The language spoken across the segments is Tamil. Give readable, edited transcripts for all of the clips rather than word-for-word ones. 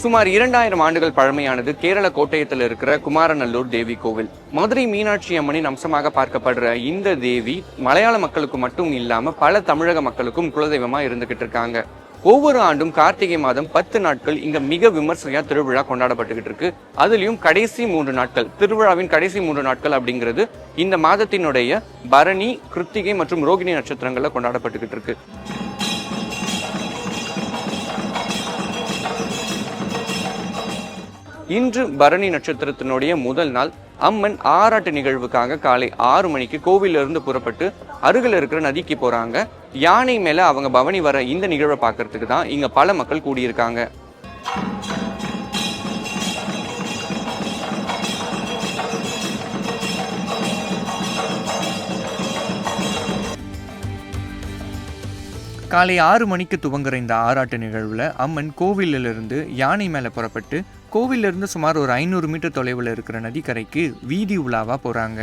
சுமார் 2000 ஆண்டுகள் பழமையானது கேரள கோட்டயத்தில் இருக்கிற குமாரநல்லூர் தேவி கோவில். மதுரை மீனாட்சி அம்மனின் அம்சமாக பார்க்கப்படுற இந்த தேவி மலையாள மக்களுக்கு மட்டும் இல்லாம பல தமிழக மக்களுக்கும் குலதெய்வமா இருந்துகிட்டு இருக்காங்க. ஒவ்வொரு ஆண்டும் கார்த்திகை மாதம் 10 நாட்கள் இங்க மிக விமர்சையா திருவிழா கொண்டாடப்பட்டுகிட்டு இருக்கு. அதுலயும் கடைசி 3 நாட்கள், திருவிழாவின் கடைசி 3 நாட்கள் அப்படிங்கிறது இந்த மாதத்தினுடைய பரணி, கிருத்திகை மற்றும் ரோகிணி நட்சத்திரங்கள்ல கொண்டாடப்பட்டுகிட்டு இருக்கு. இன்று பரணி நட்சத்திரத்தினுடைய முதல் நாள். அம்மன் ஆராட்டு நிகழ்வுக்காக காலை 6 மணிக்கு கோவிலிருந்து புறப்பட்டு அருகில் இருக்கிற நதிக்கு போறாங்க. யானை மேல அவங்க பவனி வர இந்த நிகழ்வை பார்க்கறதுக்கு தான் இங்க பல மக்கள் கூடியிருக்காங்க. காலை 6 மணிக்கு துவங்குற இந்த ஆராட்டு நிகழ்வுல அம்மன் கோவிலிருந்து யானை மேல புறப்பட்டு கோவிலிருந்து சுமார் ஒரு 500 மீட்டர் தொலைவில் இருக்கிற நதிக்கரைக்கு வீதி உலாவா போறாங்க.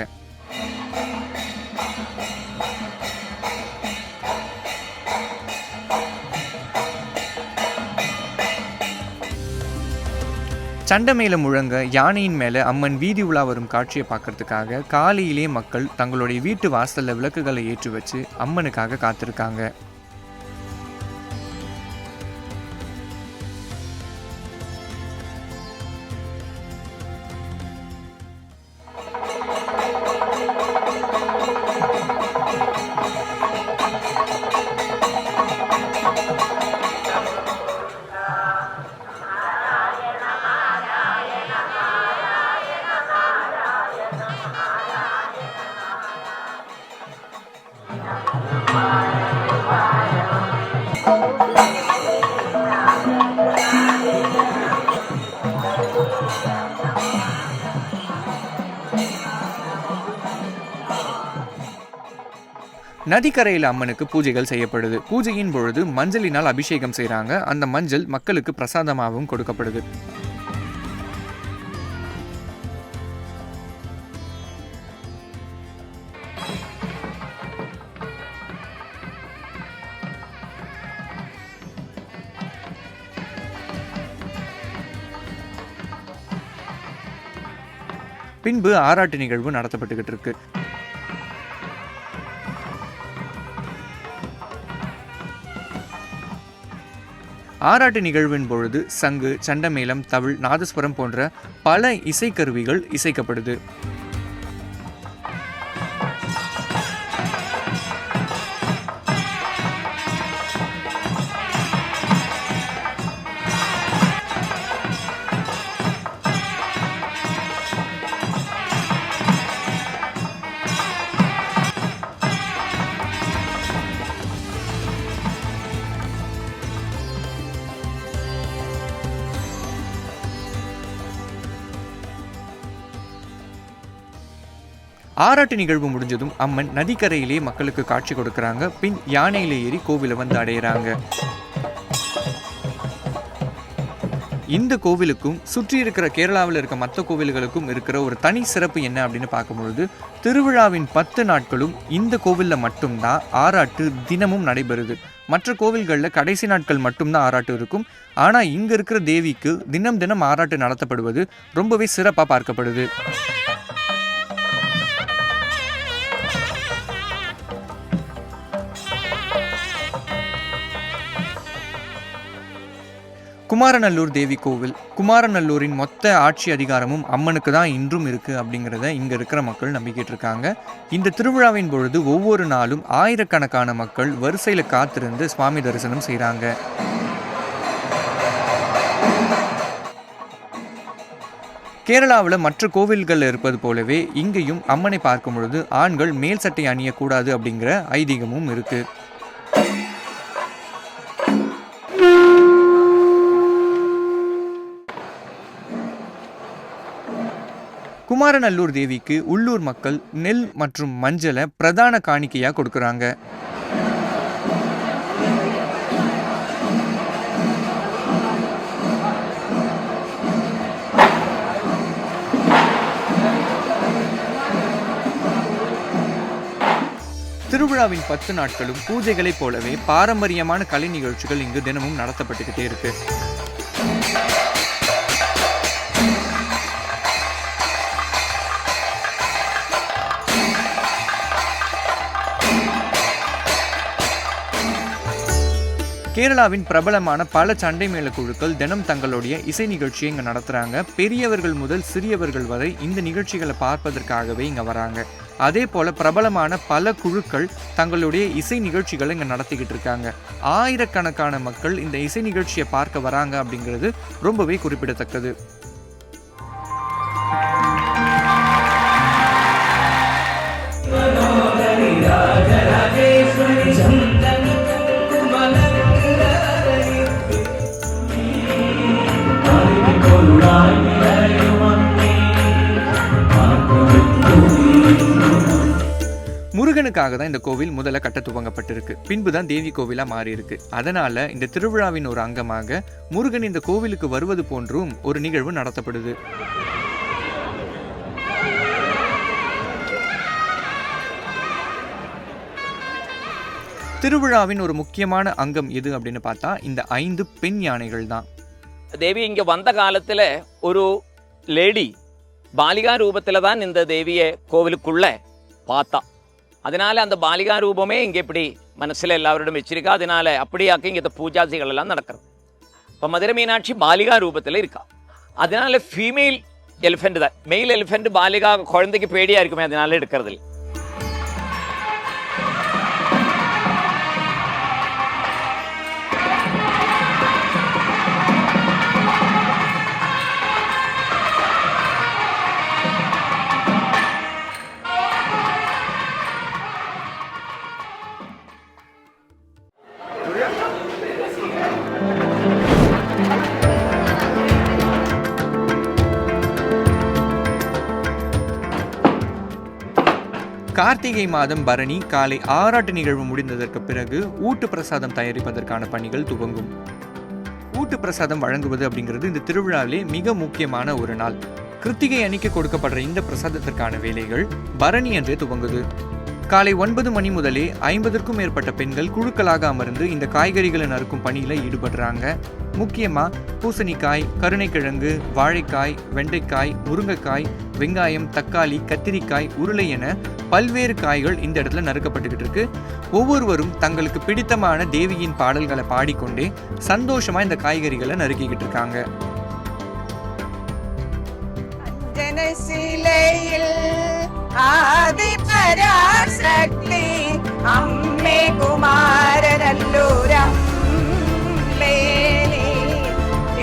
சண்டமேளம் முழங்க யானையின் மேல அம்மன் வீதி உலா வரும் காட்சியை பார்க்கறதுக்காக காலையிலே மக்கள் தங்களுடைய வீட்டு வாசல்ல விளக்குகளை ஏற்றி வச்சு அம்மனுக்காக காத்திருக்காங்க. நதிக்கரையில் அம்மனுக்கு பூஜைகள் செய்யப்படுது. பூஜையின் பொழுது மஞ்சளினால் அபிஷேகம் செய்யறாங்க. அந்த மஞ்சள் மக்களுக்கு பிரசாதமாகவும் கொடுக்கப்படுது. பின்பு ஆராட்டு நிகழ்வு நடத்தப்பட்டுகிட்டு இருக்கு. ஆராட்டு நிகழ்வின் பொழுது சங்கு, சண்டமேளம், தவில், நாதஸ்வரம் போன்ற பல இசைக்கருவிகள் இசைக்கப்படுது. ஆராட்டு நிகழ்வு முடிஞ்சதும் அம்மன் நதிக்கரையிலே மக்களுக்கு காட்சி கொடுக்கறாங்க. பின் யானையில ஏறி கோவிலை வந்து அடையிறாங்க. இந்த கோவிலுக்கும் சுற்றி இருக்கிற கேரளாவில் இருக்க மற்ற கோவில்களுக்கும் இருக்கிற ஒரு தனி சிறப்பு என்ன அப்படின்னு பார்க்கும்பொழுது, திருவிழாவின் 10 நாட்களும் இந்த கோவிலில் மட்டும்தான் ஆராட்டு தினமும் நடைபெறுது. மற்ற கோவில்களில் கடைசி நாட்கள் மட்டும்தான் ஆராட்டு இருக்கும். ஆனால் இங்கே இருக்கிற தேவிக்கு தினம் தினம் ஆராட்டு நடத்தப்படுவது ரொம்பவே சிறப்பாக பார்க்கப்படுது. குமாரநல்லூர் தேவி கோவில், குமாரநல்லூரின் மொத்த ஆட்சி அதிகாரமும் அம்மனுக்கு தான் இன்றும் இருக்கு அப்படிங்கிறத இங்க இருக்கிற மக்கள் நம்பிக்கிட்டு இருக்காங்க. இந்த திருவிழாவின் பொழுது ஒவ்வொரு நாளும் ஆயிரக்கணக்கான மக்கள் வரிசையில காத்திருந்து சுவாமி தரிசனம் செய்கிறாங்க. கேரளாவில் மற்ற கோவில்கள் இருப்பது போலவே இங்கேயும் அம்மனை பார்க்கும் பொழுது ஆண்கள் மேல் சட்டை அணியக்கூடாது அப்படிங்கிற ஐதீகமும் இருக்கு. குமாரநல்லூர் தேவிக்கு உள்ளூர் மக்கள் நெல் மற்றும் மஞ்சளை பிரதான காணிக்கையாக கொடுக்குறாங்க. திருவிழாவின் 10 நாட்களும் பூஜைகளைப் போலவே பாரம்பரியமான கலை நிகழ்ச்சிகள் இங்கு தினமும் நடத்தப்பட்டுக்கிட்டே இருக்கு. கேரளாவின் பிரபலமான பல சண்டை மேள குழுக்கள் தினம் தங்களுடைய இசை நிகழ்ச்சியை இங்கே நடத்துகிறாங்க. பெரியவர்கள் முதல் சிறியவர்கள் வரை இந்த நிகழ்ச்சிகளை பார்ப்பதற்காகவே இங்கே வராங்க. அதே போல் பிரபலமான பல குழுக்கள் தங்களுடைய இசை நிகழ்ச்சிகளை இங்கே நடத்திக்கிட்டு இருக்காங்க. ஆயிரக்கணக்கான மக்கள் இந்த இசை நிகழ்ச்சியை பார்க்க வராங்க அப்படிங்கிறது ரொம்பவே குறிப்பிடத்தக்கது. முருகனுக்காக தான் இந்த கோவில் முதல்ல கட்ட துவங்கப்பட்டிருக்கு. பின்புதான் தேவி கோவிலா மாறி இருக்கு. அதனால இந்த திருவிழாவின் ஒரு அங்கமாக முருகன் இந்த கோவிலுக்கு வருவது போன்றும் ஒரு நிகழ்வு நடத்தப்படுது. திருவிழாவின் ஒரு முக்கியமான அங்கம் எது அப்படின்னு பார்த்தா இந்த 5 பெண் யானைகள் தான். தேவி இங்க வந்த காலத்துல ஒரு லேடி பாலிகா ரூபத்துல தான் இந்த தேவியை கோவிலுக்குள்ள பார்த்தா. அதனால அந்த பாலிகா ரூபமே இங்க இப்படி மனசுல எல்லாரோடும் வச்சிருக்கா. அதனால அப்படியாக்க இங்க பூஜாசிகள் எல்லாம் நடக்கிறது. இப்ப மதுரை மீனாட்சி பாலிகா ரூபத்துல இருக்கா. அதனால ஃபீமேல் எலிஃபென்ட் தான். மெயில் எலிஃபென்ட் பாலிகா குழந்தைக்கு பேடியா இருக்குமே, அதனால எடுக்கிறது இல்லை. கார்த்திகை மாதம் பரணி காலை ஆராட்டு நிகழ்வு முடிந்ததற்கு பிறகு ஊட்டு பிரசாதம் தயாரிப்பதற்கான பணிகள் துவங்கும். ஊட்டு பிரசாதம் வழங்குவது அப்படிங்கிறது இந்த திருவிழாவிலே மிக முக்கியமான ஒரு நாள். கிருத்திகை அன்னைக்கு கொடுக்கப்படுற இந்த பிரசாதத்திற்கான வேலைகள் பரணி அன்றே துவங்குது. காலை 9 மணி முதலே 50க்கும் மேற்பட்ட பெண்கள் குழுக்களாக அமர்ந்து இந்த காய்கறிகளை நறுக்கும் பணியில் ஈடுபடுறாங்க. முக்கியமாக பூசணிக்காய், கருணைக்கிழங்கு, வாழைக்காய், வெண்டைக்காய், முருங்கைக்காய், வெங்காயம், தக்காளி, கத்திரிக்காய், உருளை என பல்வேறு காய்கள் இந்த இடத்துல நறுக்கப்பட்டுக்கிட்டு இருக்கு. ஒவ்வொருவரும் தங்களுக்கு பிடித்தமான தேவியின் பாடல்களை பாடிக்கொண்டே சந்தோஷமா இந்த காய்கறிகளை நறுக்கிக்கிட்டு இருக்காங்க. ஆதிபராசக்தி அம்மே குமாரநல்லூரம்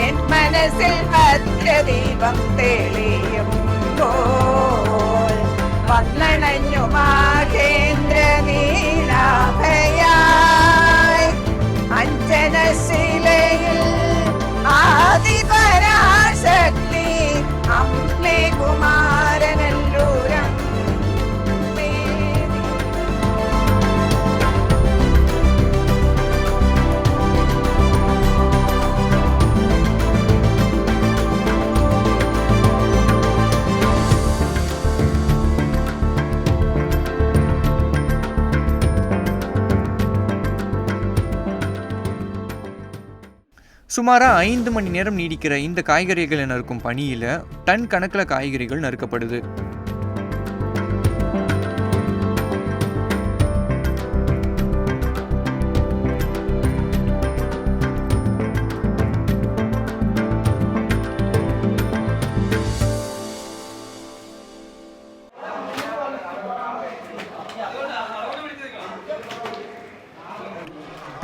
என் மனசில் பத்ர தீபம் தெளியும் போல் வந்தனஞ்சு மாகேந்திர நீலாபயாய் அஞ்சன சிலையில் ஆதிபராசக்தி அம்மே குமாரநல்லூரம். சுமாரா 5 மணி நேரம் நீடிக்கிற இந்த காய்கறிகளை நறுக்கும் பணியில டன் கணக்கில் காய்கறிகள் நறுக்கப்படுது.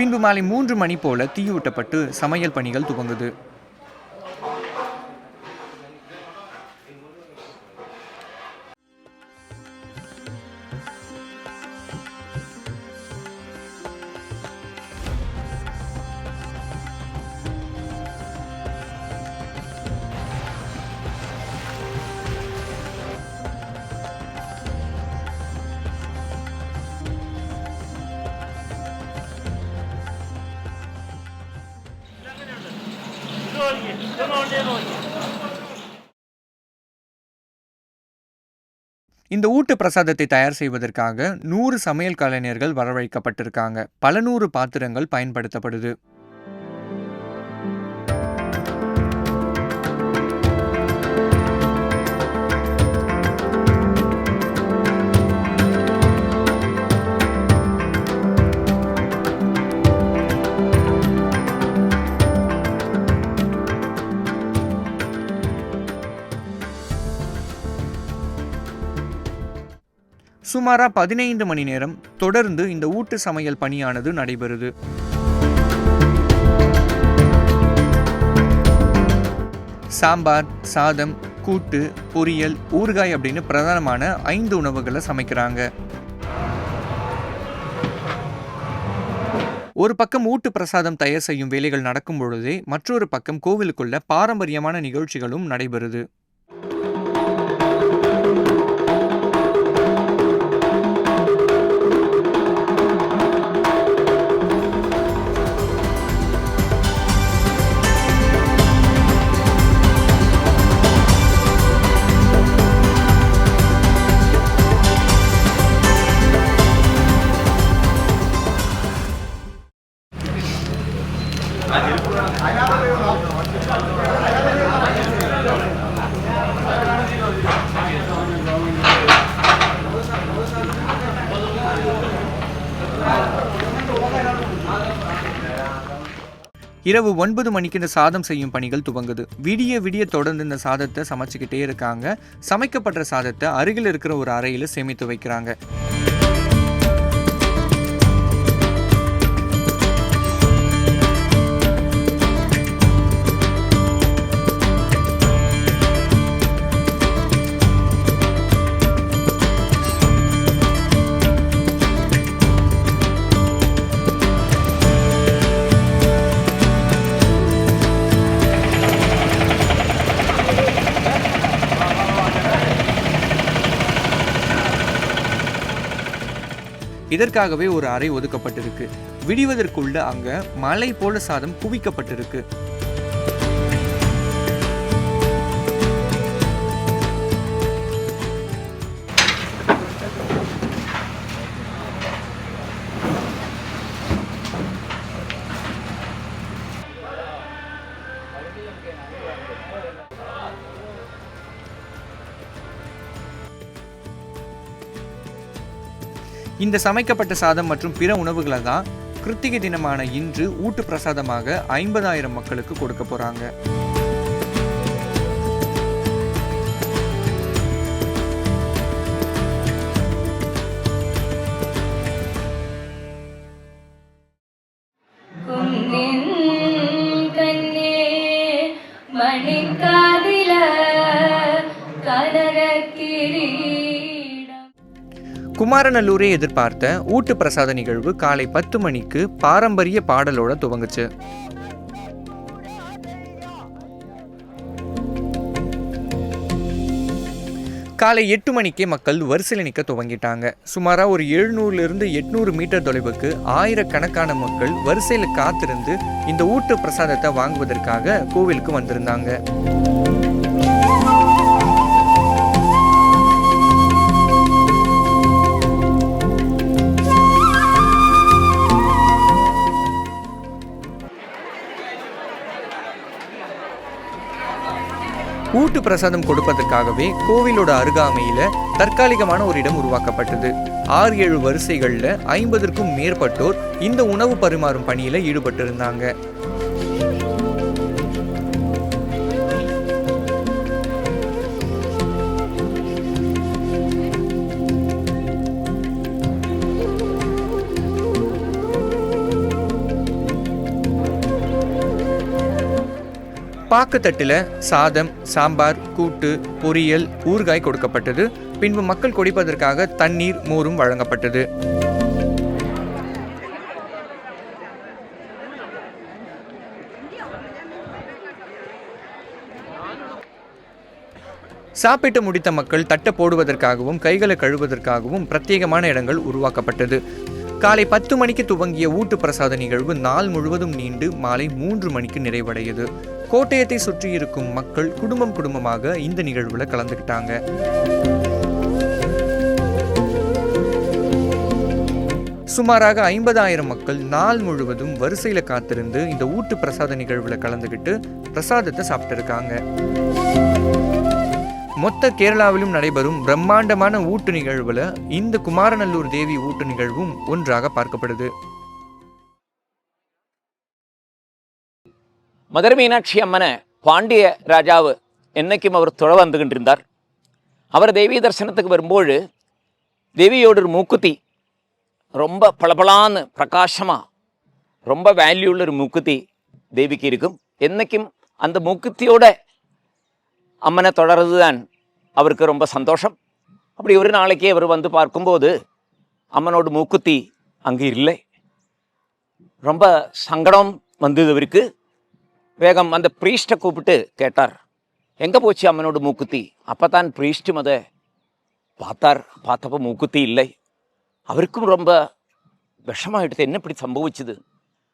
பின்பு மாலை 3 மணி போல தீயூட்டப்பட்டு சமையல் பணிகள் துவங்குது. இந்த ஊட்டு பிரசாதத்தை தயார் செய்வதற்காக 100 சமையல் கலைஞர்கள் வரவழைக்கப்பட்டிருக்காங்க. பல 100 பாத்திரங்கள் பயன்படுத்தப்படுது. சுமாரா 15 மணி நேரம் தொடர்ந்து இந்த ஊட்டு சமையல் பணியானது நடைபெறுது. சாம்பார், சாதம், கூட்டு, பொரியல், ஊறுகாய் அப்படின்னு பிரதானமான 5 உணவுகளை சமைக்கிறாங்க. ஒரு பக்கம் ஊட்டு பிரசாதம் தயார் செய்யும் வேலைகள் நடக்கும் பொழுதே மற்றொரு பக்கம் கோவிலுக்குள்ள பாரம்பரியமான நிகழ்ச்சிகளும் நடைபெறுது. இரவு 9 மணிக்கு இந்த சாதம் செய்யும் பணிகள் துவங்குது. விடிய தொடர்ந்து இந்த சாதத்தை சமைச்சுக்கிட்டே இருக்காங்க. சமைக்கப்பட்ட சாதத்தை அருகில் இருக்கிற ஒரு அறையில் சேமித்து வைக்கிறாங்க. இதற்காகவே ஒரு அறை ஒதுக்கப்பட்டிருக்கு. விடிவதற்குள்ள அங்க மலை போல சாதம் குவிக்கப்பட்டிருக்கு. இந்த சமைக்கப்பட்ட சாதம் மற்றும் பிற உணவுகளை தான் கிருத்திகை தினமான இன்று ஊட்டு பிரசாதமாக 50,000 மக்களுக்கு கொடுக்க போறாங்க. குமாரநல்லூரை எதிர்பார்த்த ஊட்டு பிரசாத நிகழ்வு காலை 10 மணிக்கு பாரம்பரிய பாடலோட துவங்குச்சு. காலை 8 மணிக்கே மக்கள் வரிசையில் நிற்க துவங்கிட்டாங்க. சுமாரா ஒரு 700 to 800 மீட்டர் தொலைவுக்கு ஆயிரக்கணக்கான மக்கள் வரிசையில் காத்திருந்து இந்த ஊட்டு பிரசாதத்தை வாங்குவதற்காக கோவிலுக்கு வந்திருந்தாங்க. ஊட்டு பிரசாதம் கொடுப்பதற்காகவே கோவிலோட அருகாமையில தற்காலிகமான ஒரு இடம் உருவாக்கப்பட்டது. 6-7 வரிசைகள்ல 50க்கும் மேற்பட்டோர் இந்த உணவு பரிமாறும் பணியில ஈடுபட்டிருந்தாங்க. பாக்குத்தட்டில் சாதம், சாம்பார், கூட்டு, பொரியல், ஊறுகாய் கொடுக்கப்பட்டது. பின்பு மக்கள் குடிப்பதற்காக தண்ணீர், மோரும் வழங்கப்பட்டது. சாப்பிட்டு முடித்த மக்கள் தட்டை போடுவதற்காகவும் கைகளை கழுவதற்காகவும் பிரத்யேகமான இடங்கள் உருவாக்கப்பட்டது. காலை 10 மணிக்கு துவங்கிய ஊட்டு பிரசாத நிகழ்வு நாள் முழுவதும் நீண்டு மாலை 3 மணிக்கு நிறைவடையது. கோட்டயத்தை சுற்றி இருக்கும் மக்கள் குடும்பமாக இந்த நிகழ்வுல கலந்துக்கிட்டாங்க. சுமாராக 50,000 மக்கள் நாள் முழுவதும் வரிசையில காத்திருந்து இந்த ஊட்டு பிரசாத நிகழ்வுல கலந்துக்கிட்டு பிரசாதத்தை சாப்பிட்டு இருக்காங்க. மொத்த கேரளாவிலும் நடைபெறும் பிரம்மாண்டமான ஊட்டு நிகழ்வுல இந்த குமாரநல்லூர் தேவி ஊட்டு நிகழ்வும் ஒன்றாக பார்க்கப்படுது. மதுரை மீனாட்சி அம்மனை பாண்டிய ராஜாவு என்னைக்கும் அவர் தொழ வந்துகின்றிருந்தார். அவர் தெய்வீ தரிசனத்துக்கு வரும்போது தேவியோட ஒரு மூக்குத்தி ரொம்ப பளபளான்னு பிரகாசமாக ரொம்ப வேல்யூ உள்ள ஒரு மூக்குத்தி தேவிக்கு இருக்கும். என்னைக்கும் அந்த மூக்குத்தியோட அம்மனை தொடர்றது தான் அவருக்கு ரொம்ப சந்தோஷம். அப்படி ஒரு நாளைக்கு அவர் வந்து பார்க்கும்போது அம்மனோட மூக்குத்தி அங்கே இல்லை. ரொம்ப சங்கடம் வந்தது அவருக்கு. வேகம் அந்த ப்ரீஸ்ட்டை கூப்பிட்டு கேட்டார், எங்கே போச்சு அம்மனோட மூக்குத்தி? அப்போ தான் ப்ரீஸ்ட்டும் அதை பார்த்தார். பார்த்தப்போ மூக்குத்தி இல்லை. அவருக்கும் ரொம்ப விஷமாயிடுது, என்ன இப்படி சம்பவிச்சுது.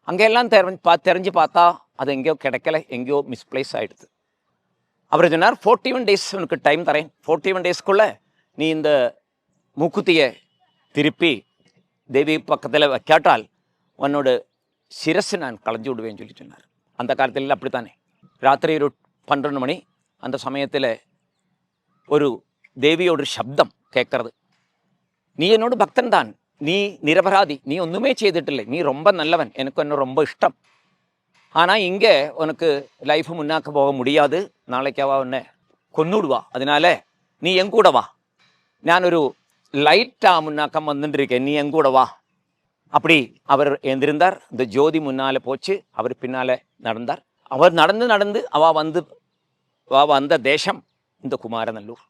அங்கெல்லாம் தெரிஞ்சு பார்த்தா அது எங்கேயோ கிடைக்கல, எங்கேயோ மிஸ்பிளேஸ் ஆகிடுது. அவர் சொன்னார், 41 days உனக்கு டைம் தரேன், 41 daysக்குள்ளே நீ இந்த மூக்குத்தியை திருப்பி தேவி பக்கத்தில் வைக்காட்டால் உன்னோட சிரசு நான் களைஞ்சு விடுவேன்னு சொல்லி சொன்னார். அந்த காலத்தில் அப்படித்தானே, ராத்திரி ஒரு 12 மணி அந்த சமயத்தில் ஒரு தேவியோட சப்தம் கேட்கறது. நீ என்னோட பக்தன் தான், நீ நிரபராதி, நீ ஒன்றுமே செய்துட்டில்லை, நீ ரொம்ப நல்லவன், எனக்கு என்ன ரொம்ப இஷ்டம். ஆனால் இங்கே உனக்கு லைஃப் முன்னாக்க போக முடியாது, நாளைக்காவா உன்னை கொன்னுடுவா, அதனால நீ என் கூட வா, நான் ஒரு லைட்டாக முன்னாக்கம் வந்துட்டு இருக்கேன், நீ என் கூட வா. அப்படி அவர் எழுந்திருந்தார். இந்த ஜோதி முன்னால் போச்சு, அவர் பின்னால் நடந்தார். அவர் நடந்து வந்த தேசம் இந்த குமாரநல்லூர்.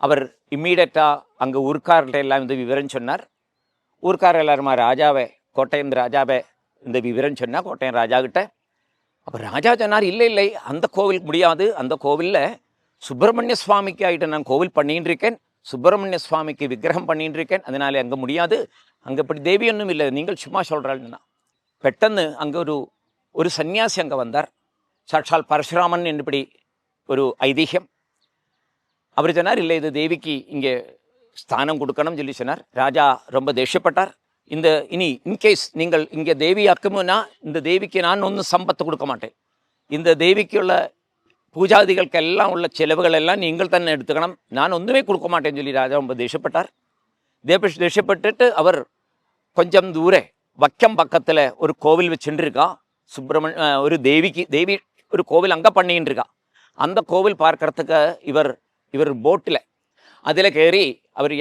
அவர் இம்மீடியட்டாக அங்கே ஊர்க்காரர்கிட்ட எல்லாம் இந்த விவரம் சொன்னார். ஊர்க்காரர் எல்லாருமா ராஜாவை, கோட்டையம் ராஜாவை இந்த விவரம் சொன்னார் கோட்டையம் ராஜா கிட்ட. அப்போ ராஜா சொன்னார், இல்லை அந்த கோவில் முடியாது, அந்த கோவிலில் சுப்பிரமணிய சுவாமிக்கு ஆகிட்டு நான் கோவில் பண்ணின்னு இருக்கேன், சுப்பிரமணிய சுவாமிக்கு விக்கிரகம் பண்ணின்னு இருக்கேன், அதனால அங்கே முடியாது, அங்கே இப்படி தேவி ஒன்றும் இல்லை, நீங்கள் சும்மா சொல்கிறாள்னா. பெட்டன்னு அங்கே ஒரு சன்னியாசி அங்கே வந்தார். சாட்சால் பரசுராமன் என்றுபடி ஒரு ஐதீகம். அவர் சொன்னார், இல்லை இது தேவிக்கு இங்கே ஸ்தானம் கொடுக்கணும்னு சொல்லி சொன்னார். ராஜா ரொம்ப தேஷ்யப்பட்டார். இனி இன்கேஸ் நீங்கள் இங்கே தேவி ஆக்குமுன்னா இந்த தேவிக்கு நான் ஒன்றும் சம்பத்து கொடுக்க மாட்டேன், இந்த தேவிக்குள்ள பூஜாதிகளுக்கெல்லாம் உள்ள செலவுகள் எல்லாம் நீங்கள் தான் எடுத்துக்கணும், நான் ஒன்றுமே கொடுக்க மாட்டேன்னு சொல்லி ராஜா ரொம்ப தேஷ்யப்பட்டார். தேஷ்யப்பட்டுட்டு அவர் கொஞ்சம் தூர வக்கம் பக்கத்தில் ஒரு கோவில் வச்சுருக்கா, ஒரு தேவி ஒரு கோவில் அங்கே பண்ணின்னு இருக்கா. அந்த கோவில் பார்க்கறதுக்கு இவர் போட்டில் அதில் கயறி அவர்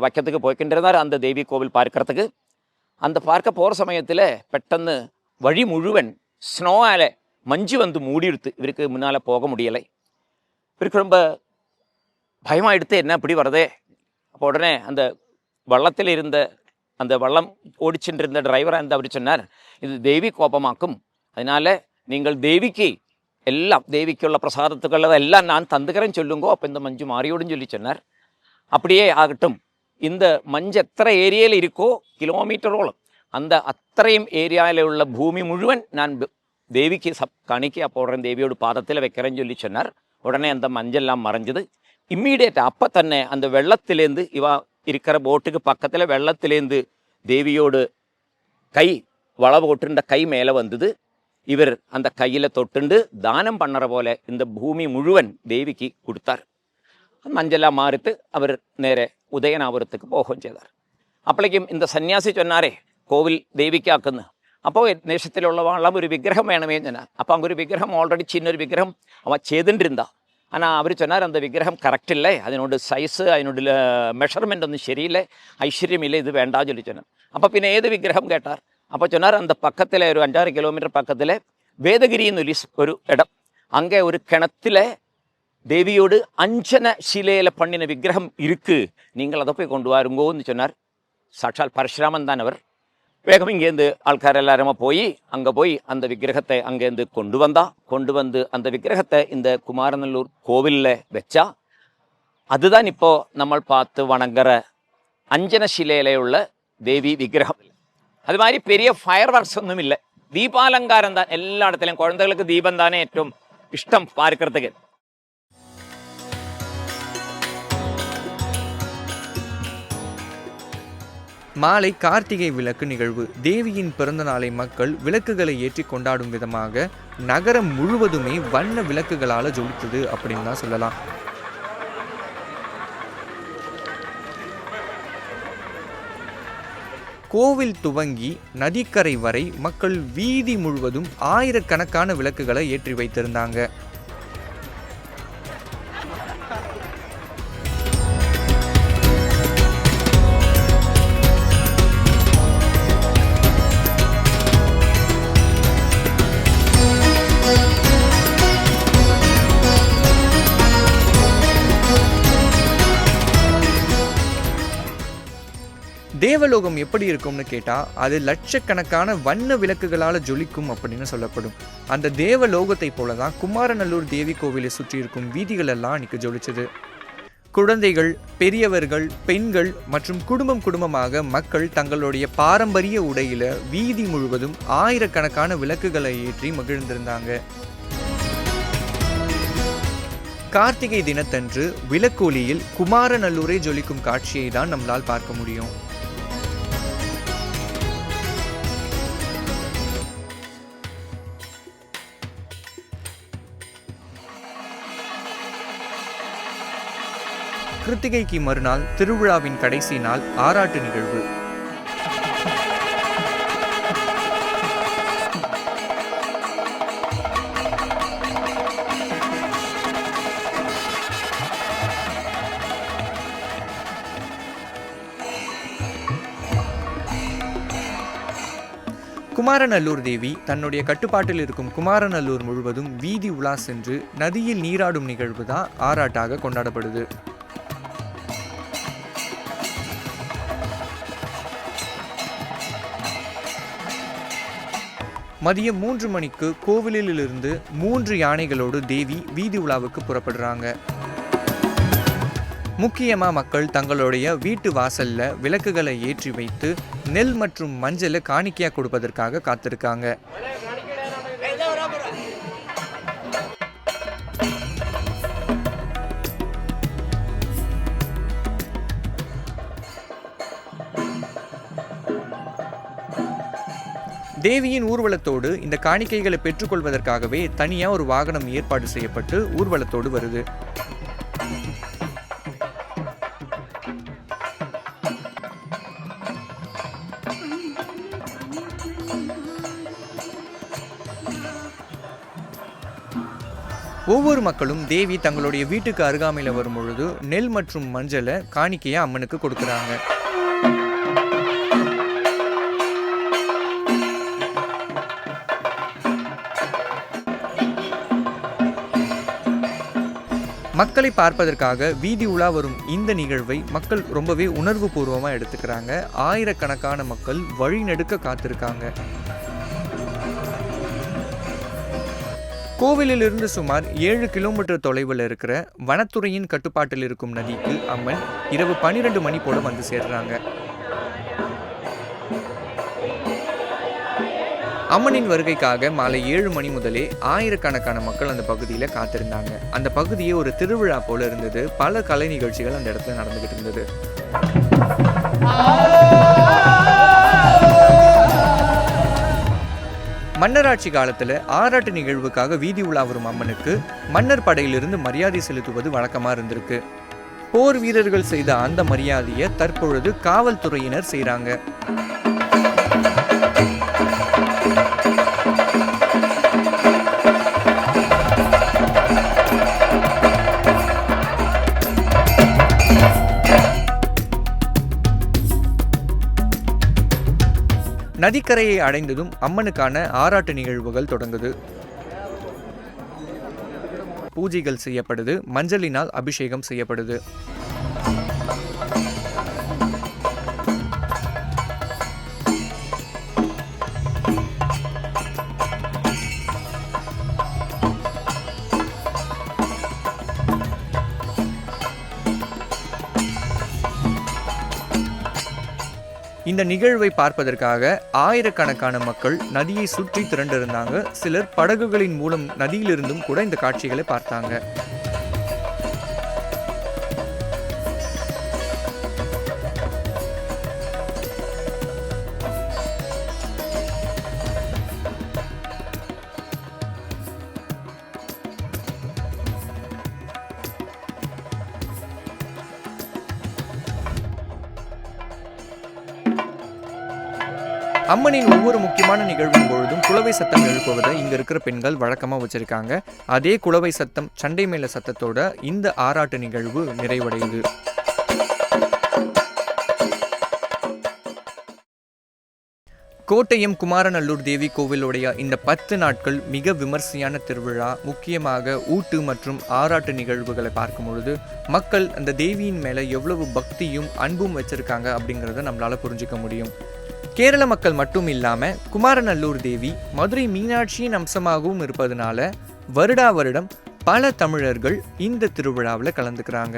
வக்கத்துக்கு போய்கின்றார் அந்த தேவி கோவில் பார்க்கறதுக்கு. அந்த பார்க்க போகிற சமயத்தில் பெட்டன்னு வழி முழுவன் ஸ்னோவால் மஞ்சு வந்து மூடிடுத்து, இவருக்கு முன்னால் போக முடியலை. இவருக்கு ரொம்ப பயமாக எடுத்து, என்ன இப்படி வரதே. அப்போ உடனே அந்த வள்ளத்தில் இருந்த அந்த வள்ளம் ஓடிச்சுட்டு இருந்த டிரைவராக இருந்து அவர் சொன்னார், இது தேவி கோபமாக்கும், அதனால் நீங்கள் தேவிக்கு எல்லாம் தேவிக்குள்ள பிரசாதத்துக்குள்ளதை எல்லாம் நான் தந்துக்கிறேன்னு சொல்லுங்கோ, அப்போ இந்த மஞ்சு மாறியோடுன்னு சொல்லி சொன்னார். அப்படியே ஆகட்டும், இந்த மஞ்சு எத்தனை ஏரியாவில் இருக்கோ கிலோமீட்டரோളം அந்த அத்தனையும் ஏரியாவில் உள்ள பூமி முழுவன் நான் தேவிக்கு காணிக்கையாக போடுறேன், தேவியோட பாதத்தில் வைக்கிறேன்னு சொல்லி சொன்னார். உடனே அந்த மஞ்செல்லாம் மறைஞ்சது. இம்மீடியட்டாக அப்போ തന്നെ அந்த வெள்ளத்திலேருந்து இருக்கிற போட்டுக்கு பக்கத்தில் வெள்ளத்திலேருந்து தேவியோடு கை வள போட்டுருந்த கை மேலே வந்தது. இவர் அந்த கையில் தொட்டுண்டு தானம் பண்ணுற போல இந்த பூமி முழுவன் தேவிக்கு கொடுத்தார். மஞ்செல்லாம் மாறித்து அவர் நேരെ ഉദയനാപുരத்துக்கு போகவும் செய்தார். അപ്പോഴേക്കും இந்த സന്യാസി சொன்னாரே கோவில் தேவிக்காக்குன்னு. അപ്പോൾ ദേശത്തിലുള്ളവെല്ലാം ഒരു വിഗ്രഹം വേണമേ சொன்னார். அப்போ அங்கே ஒரு விக்கிரகம் ஆல்ரெடி சின்ன விக்கிரகம் அவன் செய்துட்டு. ஆனால் அவர் சொன்னார், அந்த விக்கிரகம் கரெக்ட் இல்லை, அதனோட சைஸு அதனோட மெஷர்மெண்ட் ஒன்றும் சரியில்லை, ஐஸ்வர்யம் இல்லை, இது வேண்டாம் சொல்லி சொன்னார். அப்போ பின்ன ஏது விக்கிரகம் கேட்டார். அப்போ சொன்னார், அந்த பக்கத்தில் ஒரு 5-6 கிலோமீட்டர் பக்கத்தில் வேதகிரின்னு ஒரு இடம், அங்கே ஒரு கிணத்துல தேவியோடு அஞ்சன சிலையில் பண்ணின விக்கிரகம் இருக்குது, நீங்கள் அதை போய் கொண்டு வாருங்கோன்னு சொன்னார். சாட்சால் பரசுராமன் தான் அவர். வேகம் இங்கேருந்து ஆள்கார் எல்லாருமா போய் அங்கே போய் அந்த விக்கிரகத்தை அங்கேருந்து கொண்டு வந்து அந்த விக்கிரகத்தை இந்த குமாரநல்லூர் கோவிலில் வச்சா. அதுதான் இப்போது நம்ம பார்த்து வணங்குற அஞ்சன சிலையில உள்ள தேவி விக்கிரகம். அது மாதிரி பெரிய ஃபயர் ஒர்க்ஸ் ஒன்றும் இல்லை, தீபாலங்காரம் தான் எல்லா இடத்துலையும். குழந்தைகளுக்கு தீபம் தானே ഏറ്റവും இஷ்டம் பார்க்கறதுக்கு. மாலை கார்த்திகை விளக்கு நிகழ்வு. தேவியின் பிறந்த நாளை மக்கள் விளக்குகளை ஏற்றி கொண்டாடும் விதமாக நகரம் முழுவதுமே வண்ண விளக்குகளால் ஜொலித்தது அப்படின்னு தான் சொல்லலாம். கோவில் துவங்கி நதிக்கரை வரை மக்கள் வீதி முழுவதும் ஆயிரக்கணக்கான விளக்குகளை ஏற்றி வைத்திருந்தாங்க. தேவலோகம் எப்படி இருக்கும்னு கேட்டா அது லட்சக்கணக்கான வண்ண விளக்குகளால ஜொலிக்கும் அப்படின்னு சொல்லப்படும். அந்த தேவலோகத்தை போலதான் குமாரநல்லூர் தேவி கோவிலை சுற்றி இருக்கும் வீதிகள் எல்லாம் அன்னைக்கு ஜொலிச்சது. குழந்தைகள், பெரியவர்கள், பெண்கள் மற்றும் குடும்பமாக மக்கள் தங்களுடைய பாரம்பரிய உடையில வீதி முழுவதும் ஆயிரக்கணக்கான விளக்குகளை ஏற்றி மகிழ்ந்திருந்தாங்க. கார்த்திகை தினத்தன்று விளக்கொலியில் குமாரநல்லூரை ஜொலிக்கும் காட்சியை தான் நம்மளால் பார்க்க முடியும். கிருத்திகைக்கு மறுநாள் திருவிழாவின் கடைசி நாள் ஆராட்டு நிகழ்வு. குமாரநல்லூர் தேவி தன்னுடைய கட்டுப்பாட்டில் இருக்கும் குமாரநல்லூர் முழுவதும் வீதி உலா சென்று நதியில் நீராடும் நிகழ்வு தான் ஆராட்டாக கொண்டாடப்படுது. மதியம் 3 மணிக்கு கோவிலிலிருந்து 3 யானைகளோடு தேவி வீதி உலாவுக்கு புறப்படுறாங்க. முக்கியமா மக்கள் தங்களுடைய வீட்டு வாசல்ல விளக்குகளை ஏற்றி வைத்து நெல் மற்றும் மஞ்சளை காணிக்கையா கொடுப்பதற்காக காத்திருக்காங்க. தேவியின் ஊர்வலத்தோடு இந்த காணிக்கைகளை பெற்றுக்கொள்வதற்காகவே தனியா ஒரு வாகனம் ஏற்பாடு செய்யப்பட்டு ஊர்வலத்தோடு வருது. ஒவ்வொரு மக்களும் தேவி தங்களுடைய வீட்டுக்கு அருகாமையில வரும் பொழுது நெல் மற்றும் மஞ்சளை காணிக்கையா அம்மனுக்கு கொடுக்கறாங்க. மக்களை பார்ப்பதற்காக வீதி உலா வரும் இந்த நிகழ்வை மக்கள் ரொம்பவே உணர்வு பூர்வமாக எடுத்துக்கிறாங்க. ஆயிரக்கணக்கான மக்கள் வழிநெடுக்க காத்திருக்காங்க. கோவிலிலிருந்து சுமார் 7 கிலோமீட்டர் தொலைவில் இருக்கிற வனத்துறையின் கட்டுப்பாட்டில் இருக்கும் நதிக்கு அம்மன் இரவு 12 மணி போல வந்து சேர்றாங்க. அம்மனின் வருகைக்காக மாலை 7 மணி முதலே ஆயிரக்கணக்கான மக்கள் அந்த பகுதியில் காத்திருந்தாங்க. அந்த பகுதியே ஒரு திருவிழா போல இருந்தது. பல கலை நிகழ்ச்சிகள் அந்த இடத்துல நடந்துகிட்டு இருந்தது. மன்னராட்சி காலத்துல ஆராட்டு நிகழ்வுக்காக வீதி உலா வரும் அம்மனுக்கு மன்னர் படையிலிருந்து மரியாதை செலுத்துவது வழக்கமா இருந்திருக்கு. போர் வீரர்கள் செய்த அந்த மரியாதையை தற்பொழுது காவல்துறையினர் செய்றாங்க. நதிக்கரையை அடைந்ததும் அம்மனுக்கான ஆராட்டு நிகழ்வுகள் தொடங்குது. பூஜைகள் செய்யப்படுது. மஞ்சளினால் அபிஷேகம் செய்யப்படுது. இந்த நிகழ்வை பார்ப்பதற்காக ஆயிரக்கணக்கான மக்கள் நதியை சுற்றி திரண்டிருந்தாங்க. சிலர் படகுகளின் மூலம் நதியிலிருந்தும் கூட இந்த காட்சிகளை பார்த்தாங்க. அம்மனின் ஒவ்வொரு முக்கியமான நிகழ்வின் பொழுதும் குலவை சத்தம் எழுப்புவதை இங்க இருக்கிற பெண்கள் வழக்கமா வச்சிருக்காங்க. அதே குலவை சத்தம், சண்டை மேல சத்தத்தோட இந்த ஆராட்டு நிகழ்வு நிறைவடையுது. கோட்டயம் குமாரநல்லூர் தேவி கோவிலுடைய இந்த 10 நாட்கள் மிக விமர்சையான திருவிழா. முக்கியமாக ஊட்டு மற்றும் ஆராட்டு நிகழ்வுகளை பார்க்கும் பொழுது மக்கள் அந்த தேவியின் மேலே எவ்வளவு பக்தியும் அன்பும் வச்சிருக்காங்க அப்படிங்கிறத நம்மளால் புரிஞ்சுக்க முடியும். கேரள மக்கள் மட்டும் இல்லாமல் குமாரநல்லூர் தேவி மதுரை மீனாட்சியின் அம்சமாகவும் இருப்பதனால வருடா வருடம் பல தமிழர்கள் இந்த திருவிழாவில் கலந்துக்கிறாங்க.